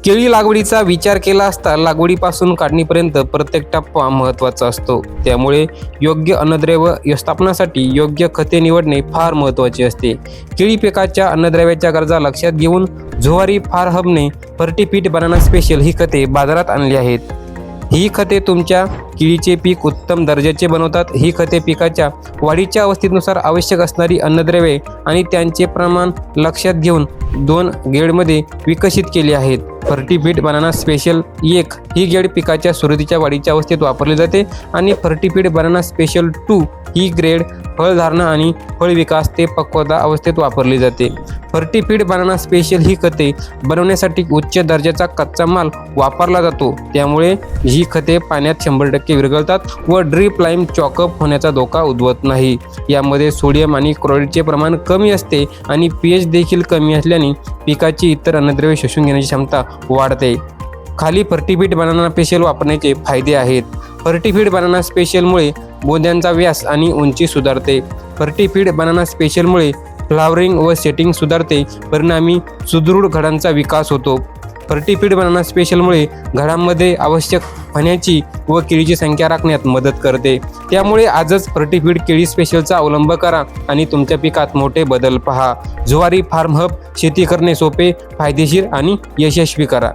केळी लागवडीचा विचार केला असता लागवडीपासून काढणीपर्यंत प्रत्येक टप्पा महत्त्वाचा असतो. त्यामुळे योग्य अन्नद्रव्य व्यवस्थापनासाठी योग्य खते निवडणे फार महत्त्वाचे असते. केळी पिकाच्या अन्नद्रव्याच्या गरजा लक्षात घेऊन ज्वारी फार हबने फर्टीफिट बनाना स्पेशल ही खते बाजारात आणली आहेत. ही खते तुमच्या केळीचे पीक उत्तम दर्जाचे बनवतात. ही खते पिकाच्या वाढीच्या अवस्थेनुसार आवश्यक असणारी अन्नद्रव्ये आणि त्यांचे प्रमाण लक्षात घेऊन 2 ग्रेडमध्ये विकसित केली आहेत. फर्टीफिट बनाना स्पेशल 1 ही ग्रेड पिकाच्या सुरुवातीच्या वाढीच्या अवस्थेत वापरली जाते आणि फर्टीफिट बनाना स्पेशल 2 ही ग्रेड फळधारणा आणि फळ विकास ते पक्वता अवस्थेत वापरली जाते. फर्टीफिट बनाना स्पेशल ही खते बनवण्यासाठी उच्च दर्जाचा कच्चा माल वापरला जातो. त्यामुळे ही खते पाण्यात 100% विरघळतात व ड्रीप लाईम चॉकअप होण्याचा धोका उद्भवत नाही. यामध्ये सोडियम आणि क्लोराईडचे प्रमाण कमी असते आणि pH देखील कमी असल्याने पिकाची इतर अन्नद्रव्ये शोषून घेण्याची क्षमता वाढते. खाली फर्टीफिट बनाना स्पेशल वापरण्याचे फायदे आहेत. फर्टीफिट बनाना स्पेशलमुळे बोंद्यांचा व्यास आणि उंची सुधारते. फर्टीफिट बनाना स्पेशलमुळे फ्लावरिंग व सेटिंग सुधारते. परिणामी सुदृढ घडांचा विकास होतो. फर्टीफिट बनाना स्पेशलमुळे घडांमध्ये आवश्यक फण्याची व केळीची संख्या राखण्यात मदत करते. त्यामुळे आजच फर्टीफिट केळी स्पेशलचा अवलंब करा आणि तुमच्या पिकात मोठे बदल पहा. ज्वारी फार्म हब शेती करणे सोपे, फायदेशीर आणि यशस्वी करा.